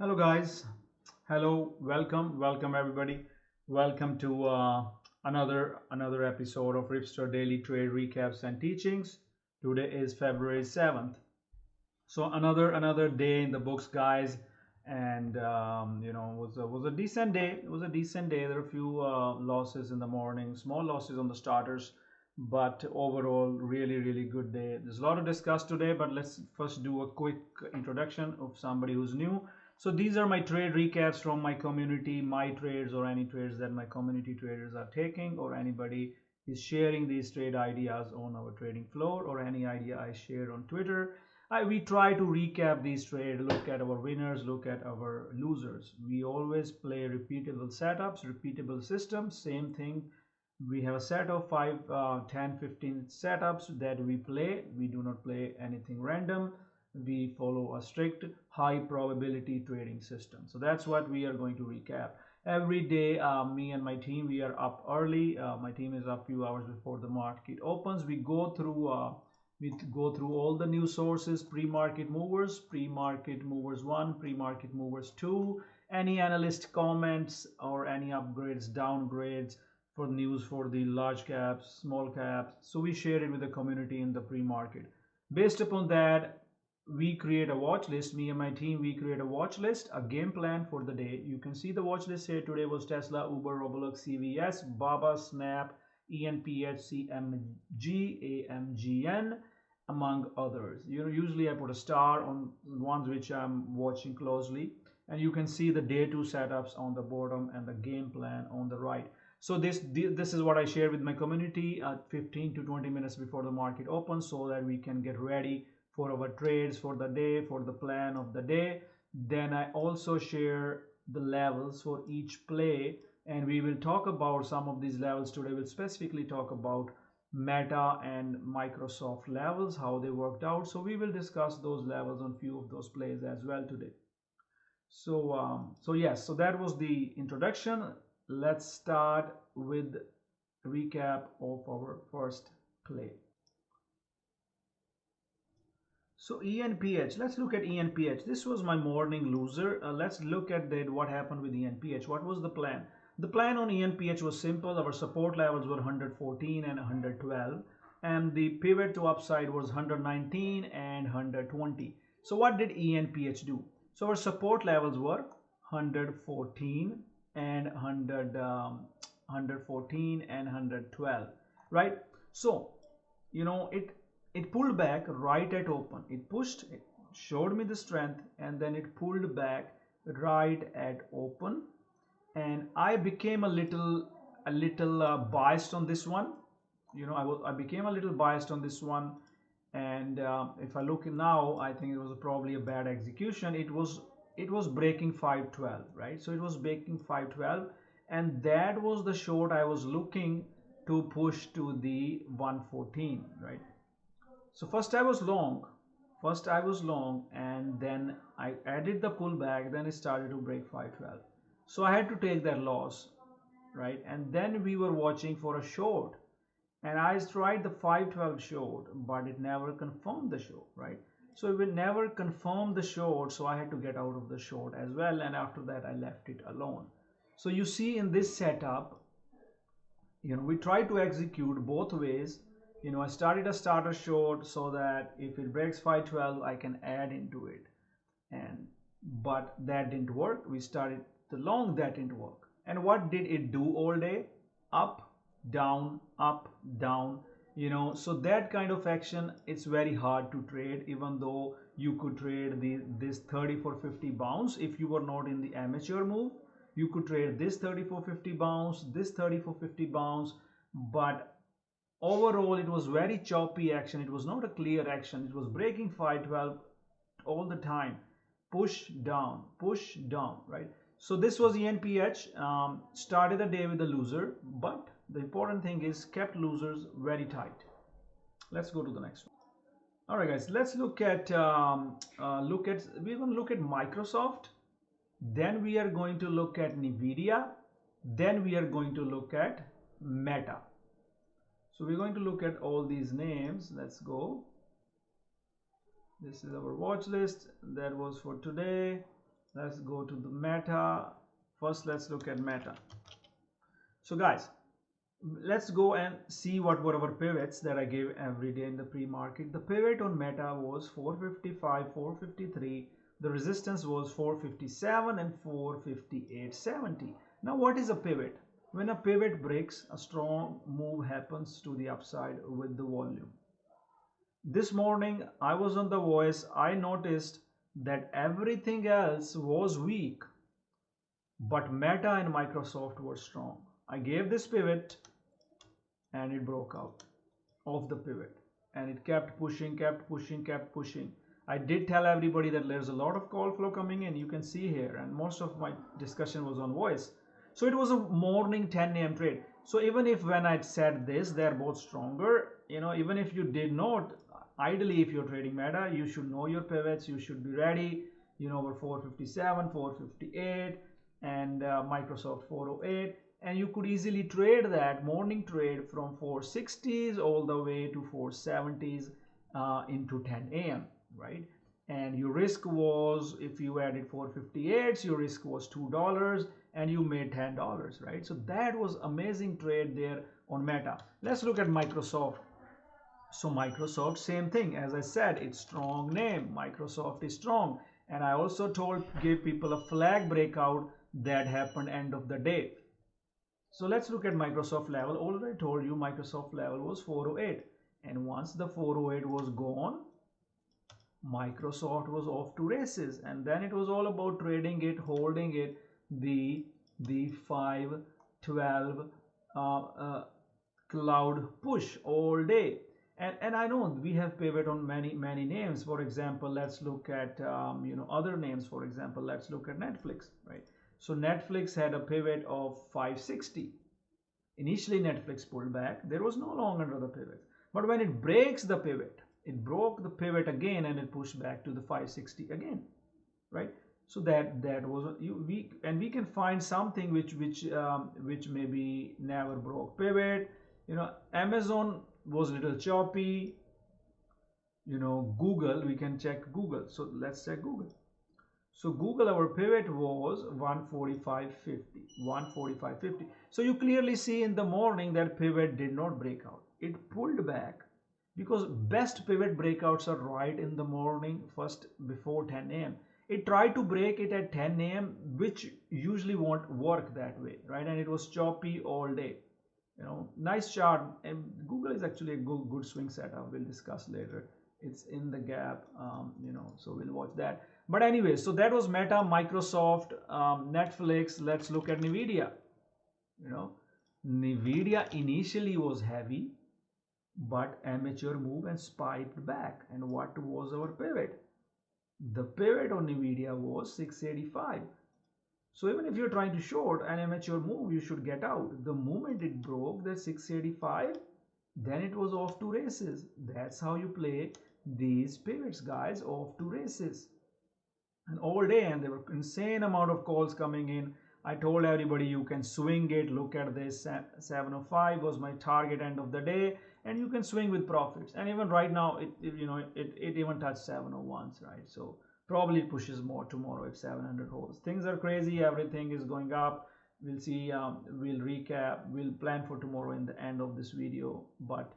Hello guys, hello, welcome everybody. Welcome to another episode of Ripster Daily Trade Recaps and Teachings. Today is February 7th. So another day in the books, guys, and was a decent day. It was a decent day. There are a few losses in the morning, small losses on the starters, but overall really good day. There's a lot to discuss today, but let's first do a quick introduction of somebody who's new. So these are my trade recaps from my community, my trades or any trades that my community traders are taking, or anybody is sharing these trade ideas on our trading floor, or any idea I share on Twitter. We try to recap these trades, look at our winners, look at our losers. We always play repeatable setups, repeatable systems, same thing. We have a set of 5, 10, 15 setups that we play. We do not play anything random. We follow a strict high probability trading system. So that's what we are going to recap. Every day, me and my team, we are up early. My team is up a few hours before the market opens. We go through all the news sources, pre-market movers 1, pre-market movers 2, any analyst comments or any upgrades, downgrades for news for the large caps, small caps. So we share it with the community in the pre-market. Based upon that, we create a watch list. Me and my team, we create a watch list, a game plan for the day. You can see the watch list here. Today was Tesla, Uber, RBLX, CVS, Baba, Snap, ENPH, CMG, AMGN, among others. Usually I put a star on ones which I'm watching closely, and you can see the day 2 setups on the bottom and the game plan on the right. So this is what I share with my community at 15 to 20 minutes before the market opens, so that we can get ready for our trades for the day, for the plan of the day. Then I also share the levels for each play, and we will talk about some of these levels today. We'll specifically talk about Meta and Microsoft levels, how they worked out. So we will discuss those levels on few of those plays as well today. So yes, so that was the introduction. Let's start with recap of our first play. So ENPH, let's look at ENPH. This was my morning loser. Let's look at what happened with ENPH. What was the plan? The plan on ENPH was simple. Our support levels were 114 and 112, and the pivot to upside was 119 and 120. So what did ENPH do? So our support levels were 114 and 114 and 112, right? So it pulled back right at open. It pushed, it showed me the strength, and then it pulled back right at open, and I became a little biased on this one. I became a little biased on this one, and if I look now, I think it was probably a bad execution. It was breaking 512, right? So it was breaking 512, and that was the short I was looking to push to the 114, right? So first I was long, and then I added the pullback, then it started to break 512. So I had to take that loss, right? And then we were watching for a short, and I tried the 512 short, but it never confirmed the short, right? So it will never confirm the short, so I had to get out of the short as well, and after that I left it alone. So you see in this setup, we try to execute both ways. I started a starter short so that if it breaks 512, I can add into it. But that didn't work. We started the long, that didn't work. And what did it do all day? Up, down, up, down. So that kind of action, it's very hard to trade, even though you could trade this 3450 bounce. If you were not in the amateur move, you could trade this 3450 bounce, this 3450 bounce, but overall it was very choppy action. It was not a clear action. It was breaking 512 all the time. Push down, right? So this was ENPH. Started the day with a loser, but the important thing is kept losers very tight. Let's go to the next one. All right, guys, let's look at we're going to look at Microsoft, then we are going to look at NVDA, then we are going to look at Meta. So we're going to look at all these names. Let's go. This is our watch list. That was for today. Let's go to the META. First, let's look at META. So guys, let's go and see what were our pivots that I gave every day in the pre-market. The pivot on META was 455, 453. The resistance was 457 and 458.70. Now what is a pivot? When a pivot breaks, a strong move happens to the upside with the volume. This morning I was on the voice. I noticed that everything else was weak, but Meta and Microsoft were strong. I gave this pivot and it broke out of the pivot and it kept pushing, kept pushing, kept pushing. I did tell everybody that there's a lot of call flow coming in. You can see here, and most of my discussion was on voice. So it was a morning 10 a.m. trade. So even if when I said this, they're both stronger, even if you did not, ideally if you're trading Meta, you should know your pivots, you should be ready, over 457, 458 and Microsoft 408, and you could easily trade that morning trade from 460s all the way to 470s into 10 a.m. right? And your risk was, if you added 458s, your risk was $2 and you made $10, right? So that was amazing trade there on Meta. Let's look at Microsoft. So Microsoft, same thing. As I said, it's strong name. Microsoft is strong. And I also gave people a flag breakout that happened end of the day. So let's look at Microsoft level. Already told you Microsoft level was 408. And once the 408 was gone, Microsoft was off to races. And then it was all about trading it, holding it, the 512 cloud push all day. And I know we have pivot on many names. For example, let's look at other names. For example, let's look at Netflix, right? So Netflix had a pivot of 560. Initially Netflix pulled back. There was no longer the pivot. But when it breaks the pivot, it broke the pivot again and it pushed back to the 560 again, right? So that was we can find something which maybe never broke pivot. Amazon was a little choppy. Google, we can check Google. So let's check Google. So Google, our pivot was 145.50, 145.50. So you clearly see in the morning that pivot did not break out. It pulled back because best pivot breakouts are right in the morning, first before 10 a.m. It tried to break it at 10 a.m., which usually won't work that way, right? And it was choppy all day. Nice chart. And Google is actually a good swing setup. We'll discuss later. It's in the gap, so we'll watch that. But anyway, so that was Meta, Microsoft, Netflix. Let's look at NVDA. NVDA initially was heavy, but amateur move and spiked back. And what was our pivot? The pivot on NVIDIA was 685. So even if you're trying to short an amateur move, you should get out. The moment it broke the 685, then it was off to races. That's how you play these pivots, guys, off to races. And all day, and there were insane amount of calls coming in. I told everybody you can swing it. Look at this, 705 was my target end of the day, and you can swing with profits. And even right now, it even touched 701s, right? So probably it pushes more tomorrow if 700 holds. Things are crazy. Everything is going up. We'll see. We'll recap. We'll plan for tomorrow in the end of this video. But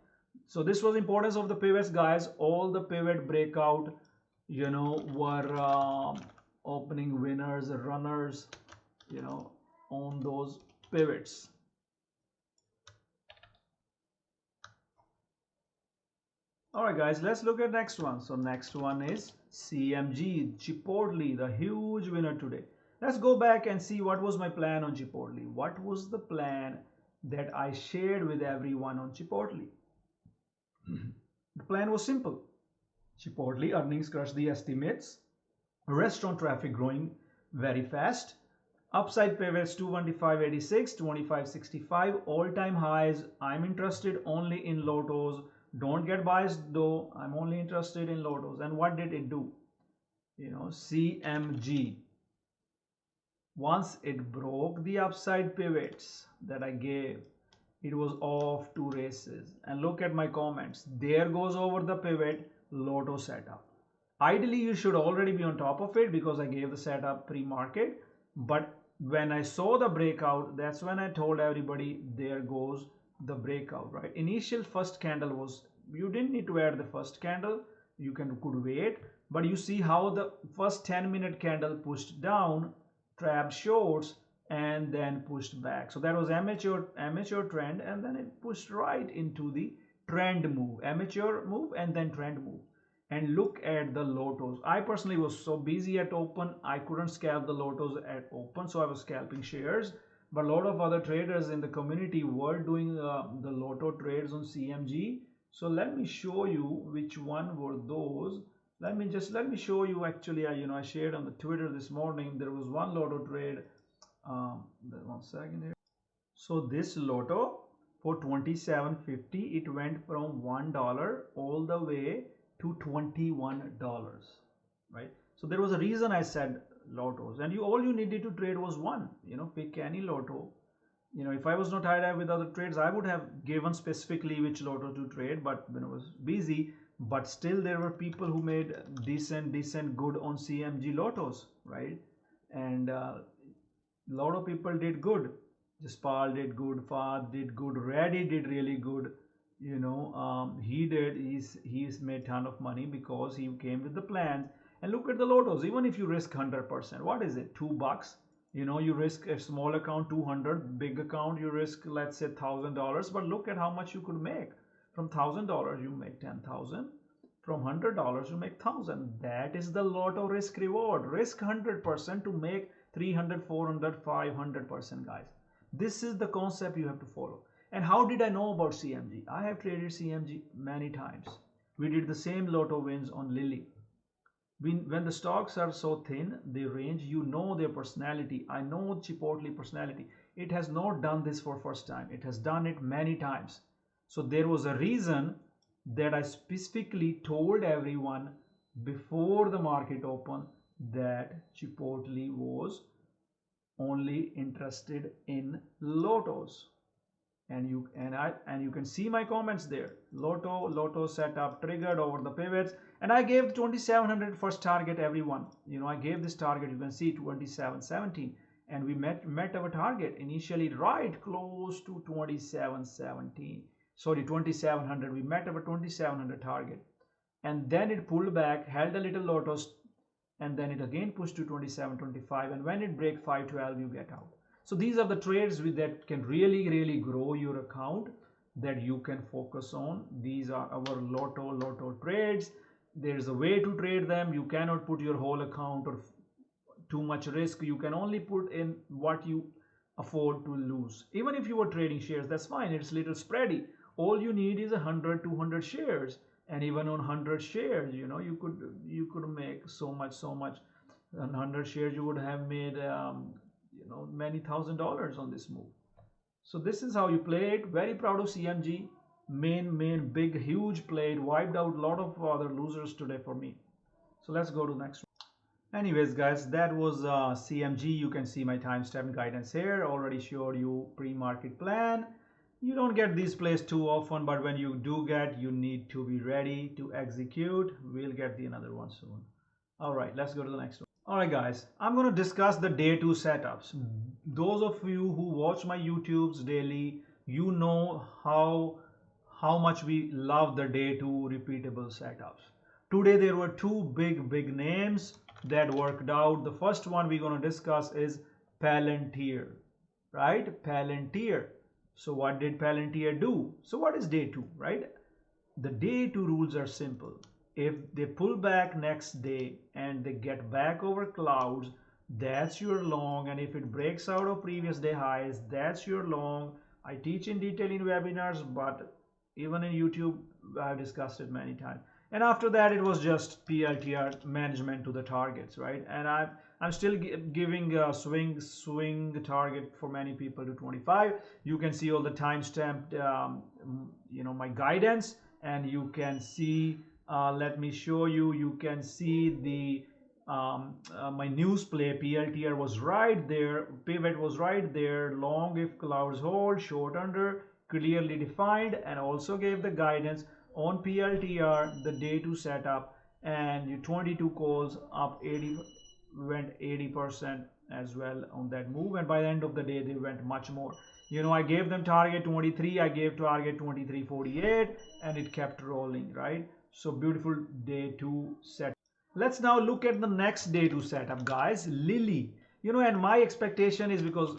so this was importance of the pivots, guys. All the pivot breakout, were opening winners, runners, on those pivots. All right, guys, let's look at next one. So next one is CMG, Chipotle, the huge winner today. Let's go back and see what was my plan on Chipotle. What was the plan that I shared with everyone on Chipotle? The plan was simple. Chipotle earnings crushed the estimates. Restaurant traffic growing very fast. Upside pivots 225.86, 25.65, all-time highs. I'm interested only in Lottos. Don't get biased though. I'm only interested in Lottos. And what did it do? CMG. Once it broke the upside pivots that I gave, it was off to races. And look at my comments. There goes over the pivot, Lotto setup. Ideally, you should already be on top of it because I gave the setup pre-market. But when I saw the breakout, that's when I told everybody there goes the breakout, right? Initial first candle was, you didn't need to add the first candle, you could wait, but you see how the first 10-minute candle pushed down, trapped shorts, and then pushed back. So that was amateur trend, and then it pushed right into the trend move, amateur move, and then trend move. And look at the Lottos. I personally was so busy at open, I couldn't scalp the Lottos at open, so I was scalping shares. But a lot of other traders in the community were doing the Lotto trades on CMG. So let me show you which one were those. Let me show you. Actually, I shared on the Twitter this morning. There was one Lotto trade. 1 second here. So this Lotto for $27.50, it went from $1 all the way to $21, right? So there was a reason I said Lottos, and all you needed to trade was one. Pick any Lotto. If I was not tied up with other trades, I would have given specifically which Lotto to trade, but when I was busy. But still, there were people who made decent good on CMG Lottos, right? And lot of people did good. Jaspal did good, Fahd did good, Reddy did really good. He's made ton of money because he came with the plans. And look at the Lottos. Even if you risk 100%, what is it? $2. You risk a small account 200, big account you risk, let's say $1,000. But look at how much you could make. From $1,000 you make 10,000. From $100 you make 1,000. That is the Lotto risk reward. Risk 100% to make 300, 400, 500%, guys. This is the concept you have to follow. And how did I know about CMG? I have traded CMG many times. We did the same Lotto wins on Lilly. When the stocks are so thin, they range, their personality. I know Chipotle personality. It has not done this for first time. It has done it many times. So there was a reason that I specifically told everyone before the market opened that Chipotle was only interested in Lottos. And you can see my comments there. Lotto setup triggered over the pivots, and I gave 2700 first target everyone. I gave this target, you can see 27.17, and we met our target initially right close to 27.17. Sorry, 2700. We met our 2700 target, and then it pulled back, held a little Lottos, and then it again pushed to 27.25, and when it breaks 512 you get out. So these are the trades that can really grow your account, that you can focus on. These are our Lotto trades. There's a way to trade them. You cannot put your whole account or too much risk. You can only put in what you afford to lose. Even if you were trading shares, that's fine. It's a little spready. All you need is 100, 200 shares. And even on 100 shares, you could make so much. On 100 shares, you would have made many $1,000s on this move. So this is how you play it. Very proud of CMG. Main big huge play. It wiped out a lot of other losers today for me. So let's go to the next one. Anyways, guys, that was CMG. You can see my timestamp guidance here. Already showed you pre-market plan. You don't get these plays too often, but when you do get, you need to be ready to execute. We'll get another one soon. All right, let's go to the next one. All right, guys, I'm going to discuss the day 2 setups. Those of you who watch my YouTubes daily, you know how much we love the day 2 repeatable setups. Today there were two big names that worked out. The first one we're going to discuss is Palantir, right? Palantir. So what did Palantir do? So what is day 2, right? The day 2 rules are simple. If they pull back next day and they get back over clouds, that's your long. And if it breaks out of previous day highs, that's your long. I teach in detail in webinars, but even in YouTube, I've discussed it many times. And after that, it was just PLTR management to the targets, right? And I'm still giving a swing target for many people to 25. You can see all the timestamped, my guidance, and you can see. Let me show you. You can see the my news play. PLTR was right there. Pivot was right there. Long if clouds hold, short under, clearly defined, and also gave the guidance on PLTR, the day 2 setup, and you 22 calls up 80, went 80% as well on that move, and by the end of the day they went much more. I gave them target 23, I gave target 23.48, and it kept rolling, right? So beautiful day 2 set. Let's now look at the next day 2 setup, guys. Lily. And my expectation is, because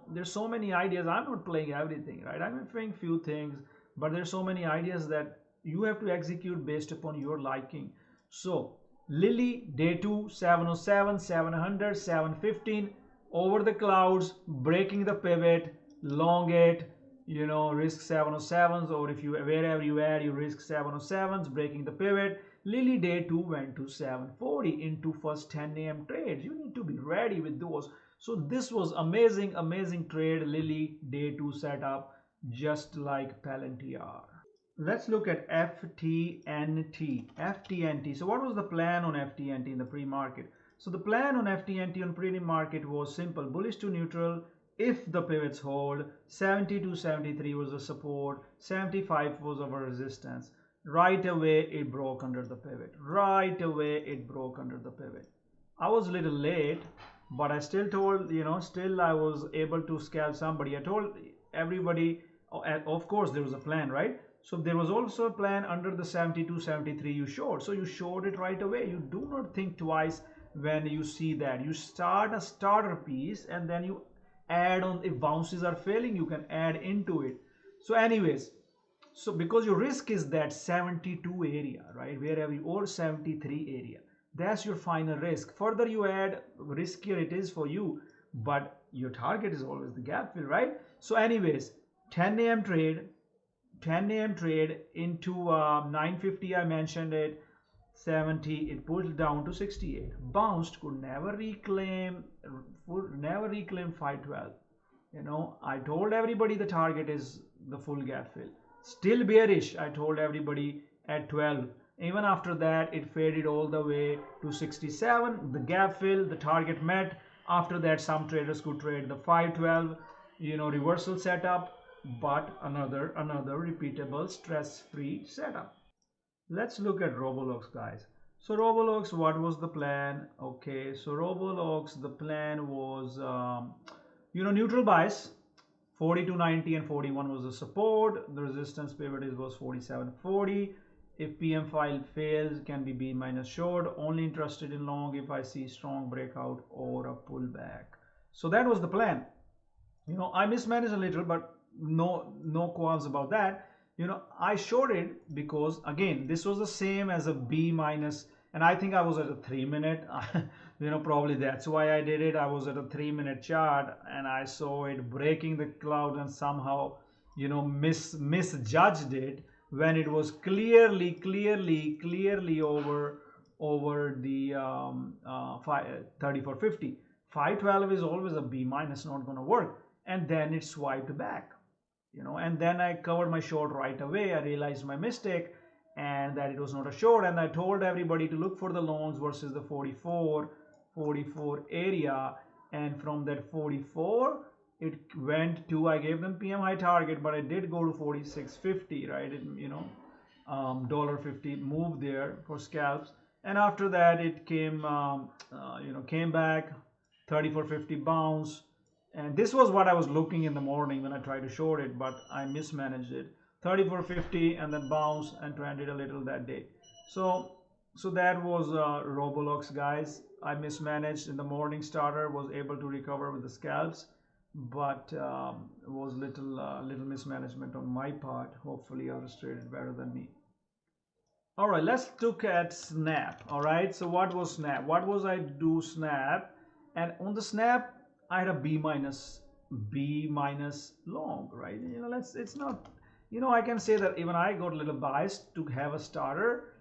there's so many ideas, I'm not playing everything, right? I'm playing few things, but there's so many ideas that you have to execute based upon your liking. So Lily, day 2, 707, 700, 715, over the clouds, breaking the pivot, long it, risk 707s, or if you wherever you add, you risk 707s, breaking the pivot. Lily day 2 went to 740 into first 10 a.m. trades. You need to be ready with those. So this was amazing trade, Lily day 2 setup, just like PLTR. Let's look at FTNT. So what was the plan on FTNT in the pre-market? So the plan on FTNT on pre-market was simple: bullish to neutral if the pivots hold. 70 to 73 was the support, 75 was our resistance. Right away it broke under the pivot. I was a little late, but I still told, still I was able to scalp somebody. I told everybody, of course there was a plan, right? So there was also a plan under the 72, 73 you short. So you short it right away. You do not think twice when you see that. You start a starter piece and then you add on. If bounces are failing, you can add into it. So anyways, so because your risk is that 72 area, right, wherever you, or 73 area, that's your final risk. Further you add, riskier it is for you, but your target is always the gap fill, right? So anyways, 10 a.m. trade into 950, I mentioned it, 70, it pulled down to 68, bounced, could never reclaim 512. I told everybody the target is the full gap fill. Still bearish, I told everybody at 12. Even after that, it faded all the way to 67. The gap fill, the target met. After that, some traders could trade the 512, reversal setup, but another repeatable stress-free setup. Let's look at Roblox, guys. So Roblox, what was the plan? Okay, so Roblox, the plan was, neutral bias. 40 to 90 and 41 was the support. The resistance pivot was 47.40. If PM file fails, can be B minus short. Only interested in long if I see strong breakout or a pullback. So that was the plan. I mismanaged a little, but no qualms about that. I shorted because, again, this was the same as a B minus, and I think I was at a 3-minute. Probably that's why I did it. I was at a 3-minute chart and I saw it breaking the cloud and somehow, misjudged it when it was clearly over the 34.50. 512 is always a B minus, not going to work. And then it swiped back, and then I covered my short right away. I realized my mistake and that it was not a short, and I told everybody to look for the longs versus the 44 area, and from that 44 it went to, I gave them PM high target, but I did go to 46.50, right? $1.50 move there for scalps, and after that it came came back, 34.50 bounce, and this was what I was looking in the morning when I tried to short it, but I mismanaged it. 34.50 and then bounce and trended a little that day. So that was Roblox, guys. I mismanaged in the morning. Starter was able to recover with the scalps, but was little mismanagement on my part. Hopefully others traded better than me. All right, let's look at Snap. All right, so what was Snap? What was I do Snap? And on the Snap, I had a B minus long, right? It's not, I can say that even I got a little biased to have a starter,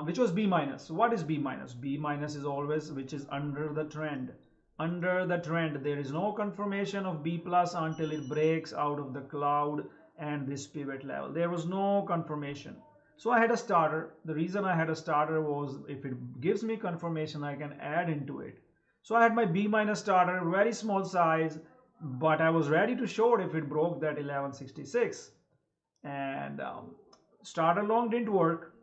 which was B minus. What is B minus? B minus is always, which is under the trend. Under the trend, there is no confirmation of B plus until it breaks out of the cloud and this pivot level. There was no confirmation. So I had a starter. The reason I had a starter was if it gives me confirmation, I can add into it. So I had my B minus starter, very small size, but I was ready to short if it broke that 1166. And starter long didn't work.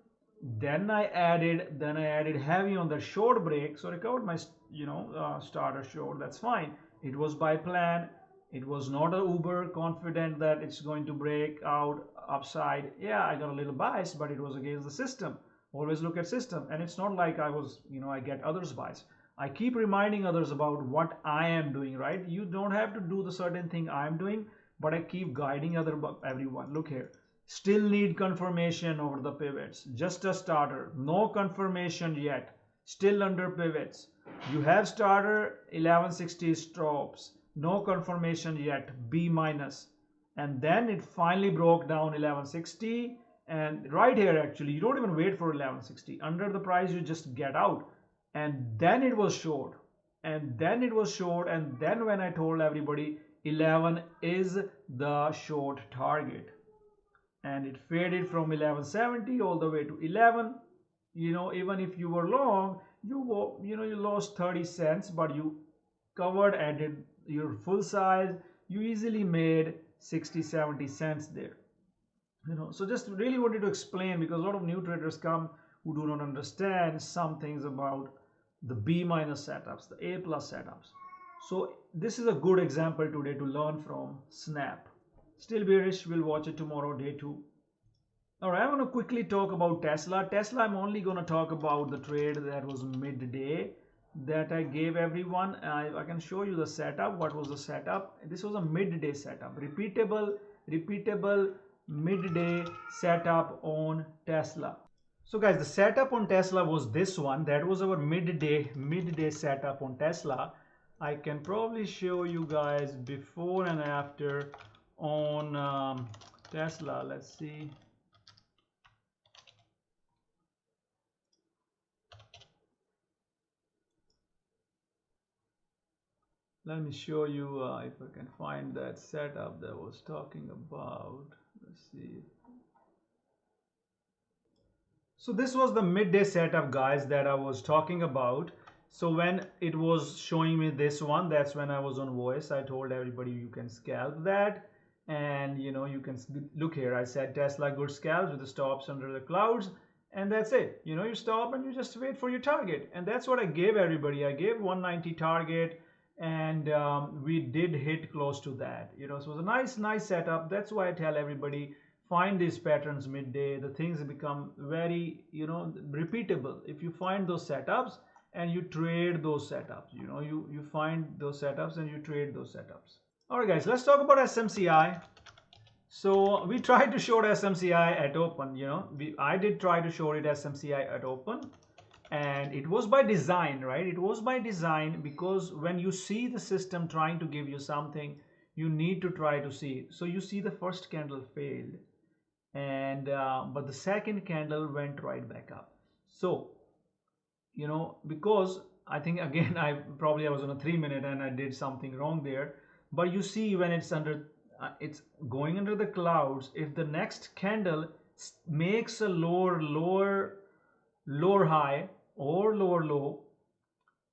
Then I added heavy on the short break, so recovered my starter short. That's fine. It was by plan. It was not a uber confident that it's going to break out upside. Yeah, I got a little biased, but it was against the system. Always look at system, and it's not like I get others biased. I keep reminding others about what I am doing, right? You don't have to do the certain thing I'm doing, but I keep guiding everyone. Look here. Still need confirmation over the pivots. Just a starter. No confirmation yet. Still under pivots. You have starter 1160 stops. No confirmation yet. B minus. And then it finally broke down 1160. And right here actually, you don't even wait for 1160. Under the price, you just get out. And then it was short. And then it was short. And then when I told everybody 11 is the short target, and it faded from 1170 all the way to 11. Even if you were long, you lost 30 cents, but you covered, added your full size, you easily made 60-70 cents there. So just really wanted to explain, because a lot of new traders come who do not understand some things about the B minus setups, the A plus setups. So this is a good example today to learn from. Snap. Still bearish, we'll watch it tomorrow, day 2. All right, I'm going to quickly talk about Tesla. Tesla, I'm only going to talk about the trade that was midday that I gave everyone. I can show you the setup. What was the setup? This was a midday setup. Repeatable midday setup on Tesla. So guys, the setup on Tesla was this one. That was our midday setup on Tesla. I can probably show you guys before and after on Tesla. Let's see. Let me show you if I can find that setup that I was talking about. Let's see. So this was the midday setup, guys, that I was talking about. So when it was showing me this one, that's when I was on voice. I told everybody you can scalp that, and you can look here. I said Tesla good scalps with the stops under the clouds, and that's it. You stop and you just wait for your target, and that's what I gave everybody. I gave 190 target, and we did hit close to that. So it was a nice setup. That's why I tell everybody, find these patterns midday. The things become very repeatable if you find those setups and you trade those setups. You find those setups and you trade those setups. All right guys, let's talk about SMCI. So we tried to short SMCI at open. I did try to short it SMCI at open, and it was by design, right? It was by design, because when you see the system trying to give you something, you need to try to see it. So you see the first candle failed, and but the second candle went right back up. So because I think, again, I was on a 3-minute and I did something wrong there, but you see when it's it's going under the clouds, if the next candle makes a lower high or lower low,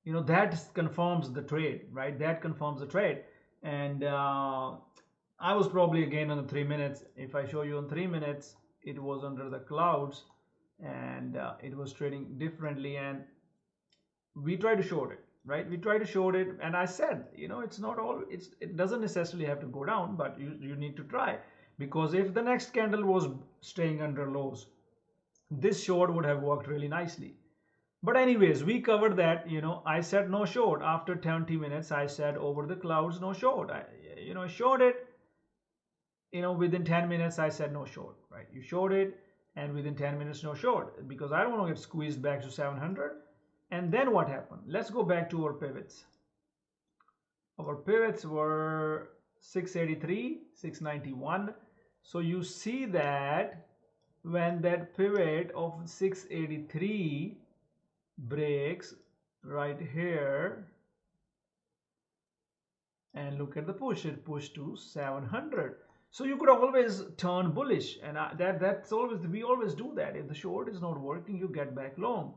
that confirms the trade, right? That confirms the trade. And I was probably again on the 3 minutes. If I show you on 3 minutes, it was under the clouds, and it was trading differently, and we try to short it, right? We try to short it, and I said, it's not all, it doesn't necessarily have to go down, but you need to try, because if the next candle was staying under lows, this short would have worked really nicely. But anyways, we covered that. I said no short. After 20 minutes, I said over the clouds, no short. I short it. Within 10 minutes, I said no short, right? You short it, and within 10 minutes, no short, because I don't want to get squeezed back to 700. And then what happened? Let's go back to our pivots. Our pivots were 683, 691. So you see that when that pivot of 683 breaks right here, and look at the push, it pushed to 700. So you could always turn bullish, and that's always, we always do that. If the short is not working, you get back long.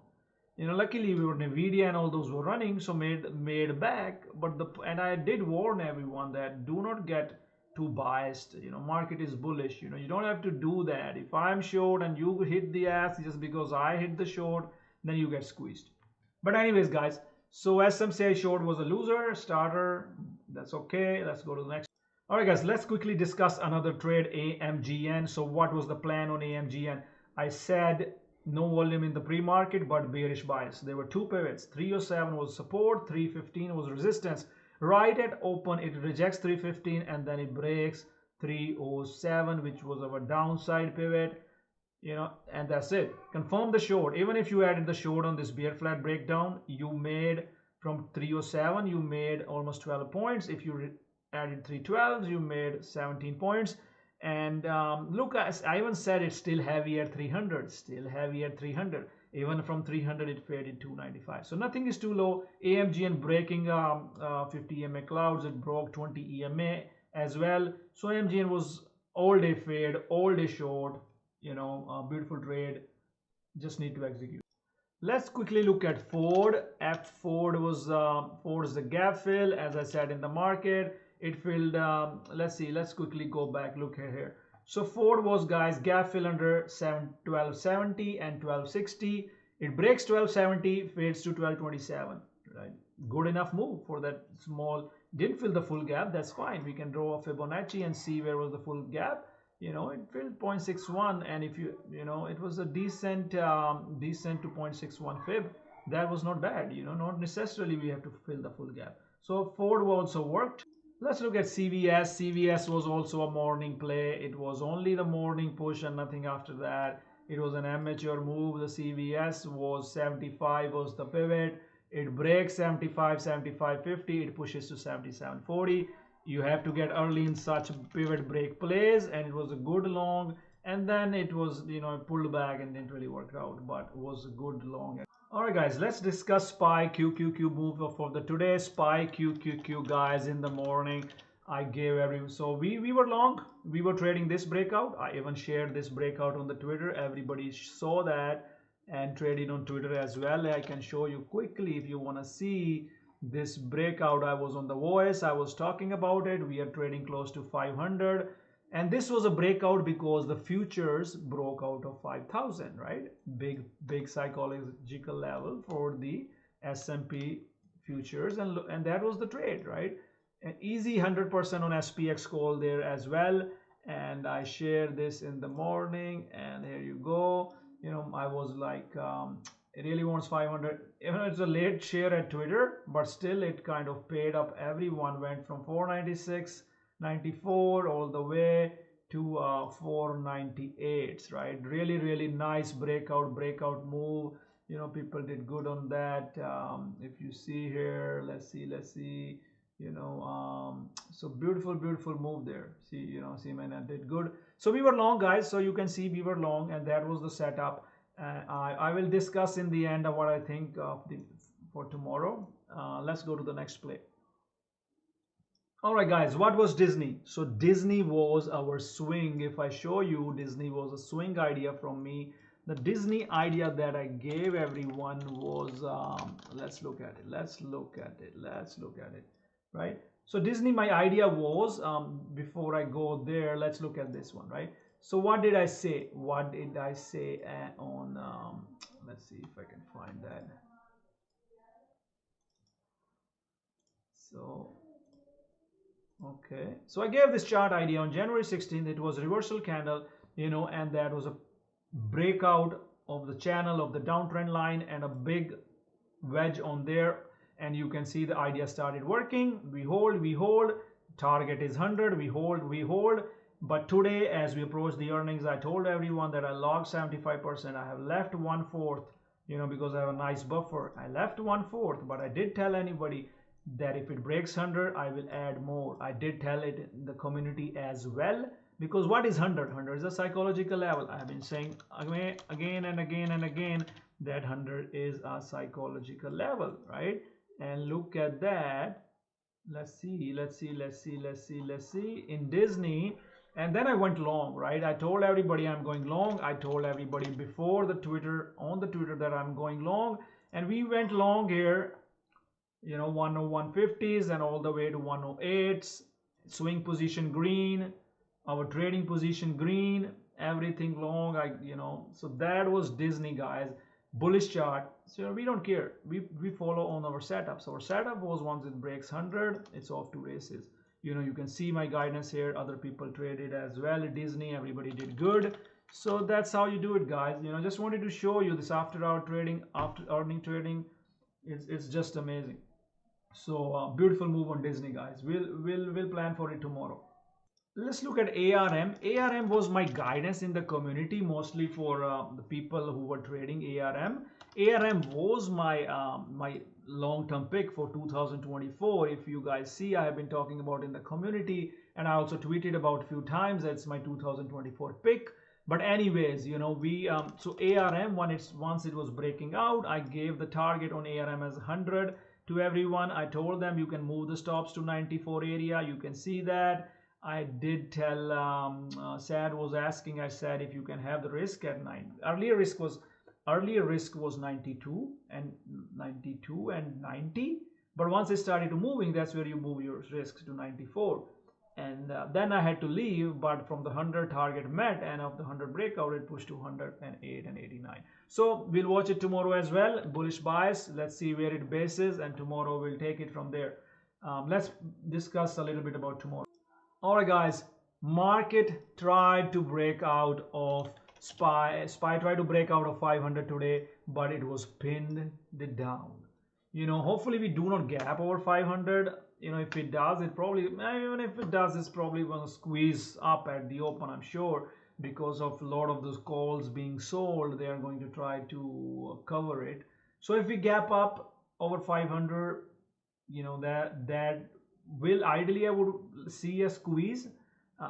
Luckily we were NVDA and all those were running, so made back. But and I did warn everyone that do not get too biased. Market is bullish. You don't have to do that. If I'm short and you hit the ass just because I hit the short, then you get squeezed. But anyways, guys, so SMCI short was a loser starter. That's okay. Let's go to the next. All right, guys, let's quickly discuss another trade, AMGN. So what was the plan on AMGN? I said no volume in the pre-market, but bearish bias. There were two pivots. 307 was support, 315 was resistance. Right at open, it rejects 315 and then it breaks 307, which was our downside pivot. And that's it. Confirm the short. Even if you added the short on this bear flat breakdown, you made from 307, you made almost 12 points. If you added 312s, you made 17 points. And look, I even said it's still heavy at 300, still heavy at 300. Even from 300, it faded 295. So nothing is too low. AMGN breaking 50 EMA clouds. It broke 20 EMA as well. So AMGN was all day fade, all day short. A beautiful trade. Just need to execute. Let's quickly look at Ford. Ford is the gap fill, as I said, in the market. It filled, let's see, let's quickly go back, look here. So Ford was, guys, gap fill under 1270 and 1260. It breaks 1270, fades to 1227, right? Good enough move for that small, didn't fill the full gap, that's fine. We can draw a Fibonacci and see where was the full gap. It filled 0.61, and if it was a decent to 0.61 fib. That was not bad. Not necessarily we have to fill the full gap. So Ford also worked. Let's look at CVS. CVS was also a morning play. It was only the morning push and nothing after that. It was an amateur move. The CVS was 75 was the pivot. It breaks 75, 75.50. It pushes to 77.40. You have to get early in such pivot break plays, and it was a good long, and then it was pulled back and didn't really work out, but it was a good long. All right, guys, let's discuss SPY QQQ move for the today. SPY QQQ, guys, in the morning I gave so we were long, we were trading this breakout. I even shared this breakout on the Twitter. Everybody saw that and traded on Twitter as well. I can show you quickly if you want to see this breakout. I was on the voice, I was talking about it. We are trading close to 500, and this was a breakout because the futures broke out of 5,000, right? Big psychological level for the S&P futures, and that was the trade, right? An easy 100% on SPX call there as well. And I shared this in the morning, and here you go. I was like, it really wants 500. Even it's a late share at Twitter, but still it kind of paid up. Everyone went from 496.94 all the way to 498, right? Really nice breakout move. People did good on that. If you see here, let's see. So beautiful move there. See, CMGAll did good. So we were long, guys. So you can see we were long, and that was the setup. I will discuss in the end of what I think of for tomorrow. Let's go to the next play. All right, guys, what was Disney? So Disney was our swing. If I show you, Disney was a swing idea from me. The Disney idea that I gave everyone was, let's look at it, right? So Disney, my idea was, before I go there, let's look at this one, right? So what did I say? On, let's see if I can find that. So, okay. So I gave this chart idea on January 16th. It was a reversal candle, and that was a breakout of the channel of the downtrend line and a big wedge on there. And you can see the idea started working. We hold. Target is 100. We hold. But today, as we approach the earnings, I told everyone that I logged 75%. I have left 1/4, because I have a nice buffer. I left 1/4, but I did tell anybody that if it breaks 100, I will add more. I did tell it in the community as well, because what is 100? 100 is a psychological level. I have been saying again and again that 100 is a psychological level, right? And look at that. Let's see in Disney. And then I went long, right? I told everybody I'm going long. I told everybody before on the Twitter that I'm going long, and we went long here, 101.50s and all the way to 108s, swing position green, our trading position green, everything long. So that was Disney, guys. Bullish chart. So we don't care. We follow on our setups. Our setup was once it breaks 100, it's off to races. You can see my guidance here. Other people traded as well. Disney, everybody did good. So that's how you do it, guys. Just wanted to show you this after hour trading, after earning trading. It's just amazing. So beautiful move on Disney, guys. We'll plan for it tomorrow. Let's look at ARM. ARM was my guidance in the community, mostly for the people who were trading ARM. ARM was my long-term pick for 2024. If you guys see, I have been talking about in the community, and I also tweeted about a few times. That's my 2024 pick. But anyways, so ARM, once it was breaking out, I gave the target on ARM as 100 to everyone. I told them you can move the stops to 94 area. You can see that. I did tell Sad was asking. I said if you can have the risk at 9. Earlier risk was 92 and 90. But once it started to moving, that's where you move your risks to 94. And then I had to leave, but from the 100 target met, and of the 100 breakout, it pushed to 108 and 89. So we'll watch it tomorrow as well. Bullish bias. Let's see where it bases, and tomorrow we'll take it from there. Let's discuss a little bit about tomorrow. All right, guys. Market tried to break out of SPY. SPY tried to break out of 500 today, but it was pinned down. Hopefully we do not gap over 500. If it does, even if it does, it's probably going to squeeze up at the open, I'm sure, because of a lot of those calls being sold. They are going to try to cover it. So if we gap up over 500, that will ideally, I would see a squeeze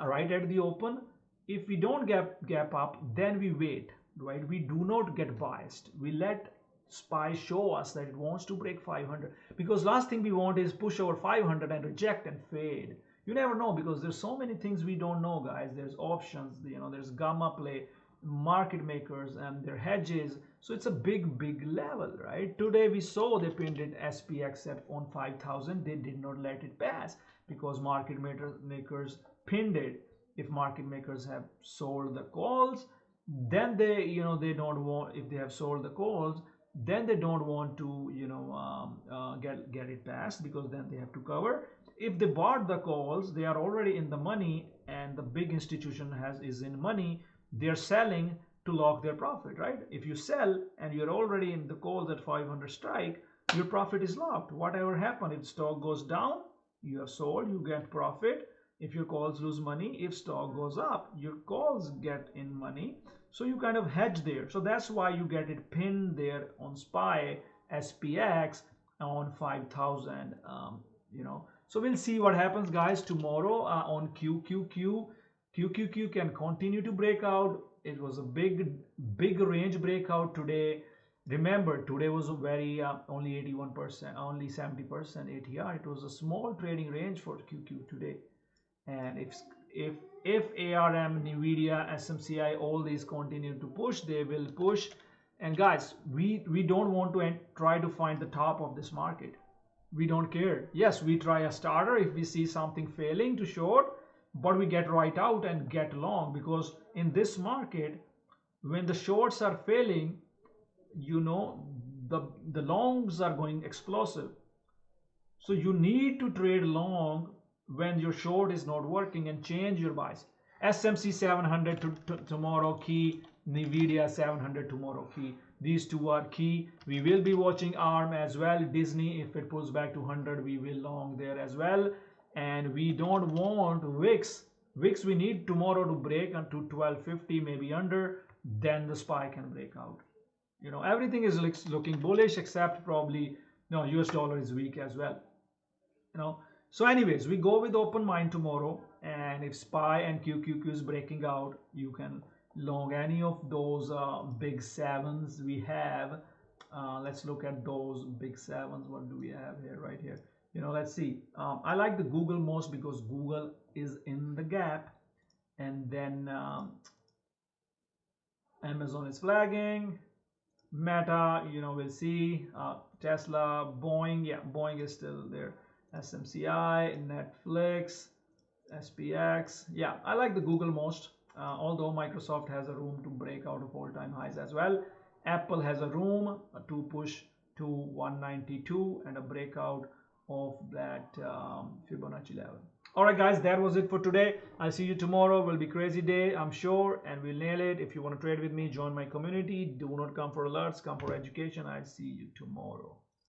right at the open. If we don't gap up, then we wait, right? We do not get biased. We let SPY show us that it wants to break 500, because last thing we want is push over 500 and reject and fade. You never know, because there's so many things we don't know, guys. There's options, there's gamma play, market makers, and their hedges. So it's a big level, right? Today we saw they pinned it SPX on 5,000. They did not let it pass because market makers pinned it. If market makers have sold the calls, then they don't want, if they have sold the calls, then they don't want to get it passed, because then they have to cover. If they bought the calls, they are already in the money, and the big institution is in money. They're selling to lock their profit, right? If you sell and you're already in the calls at 500 strike, your profit is locked. Whatever happens, if stock goes down, you have sold, you get profit. If your calls lose money, if stock goes up, your calls get in money. So you kind of hedge there. So that's why you get it pinned there on SPY, SPX on 5,000. So we'll see what happens, guys, tomorrow on QQQ. QQQ can continue to break out. It was a big range breakout today. Remember, today was a very only 81%, only 70% ATR. It was a small trading range for QQ today. And if ARM, NVDA, SMCI, all these continue to push, they will push. And guys, we don't want to try to find the top of this market. We don't care. Yes, we try a starter if we see something failing to short, but we get right out and get long, because in this market, when the shorts are failing, the longs are going explosive. So you need to trade long when your short is not working, and change your buys. SMC 700 tomorrow key, NVIDIA 700 tomorrow key. These two are key. We will be watching ARM as well. Disney, if it pulls back to 100, we will long there as well. And we don't want VIX. VIX we need tomorrow to break onto 1250, maybe under. Then the SPY can break out. Everything is looking bullish, except probably US dollar is weak as well. So anyways, we go with open mind tomorrow, and if SPY and QQQ is breaking out, you can long any of those big sevens we have. Let's look at those big sevens. What do we have here? Right here. Let's see. I like the Google most, because Google is in the gap, and then Amazon is flagging. Meta, we'll see. Tesla, Boeing, yeah, Boeing is still there. SMCI, Netflix, SPX. Yeah, I like the Google most, although Microsoft has a room to break out of all-time highs as well. Apple has a room to push to 192 and a breakout of that Fibonacci level. All right, guys, that was it for today. I'll see you tomorrow. Will be crazy day, I'm sure, and we'll nail it. If you want to trade with me, join my community. Do not come for alerts, come for education. I'll see you tomorrow.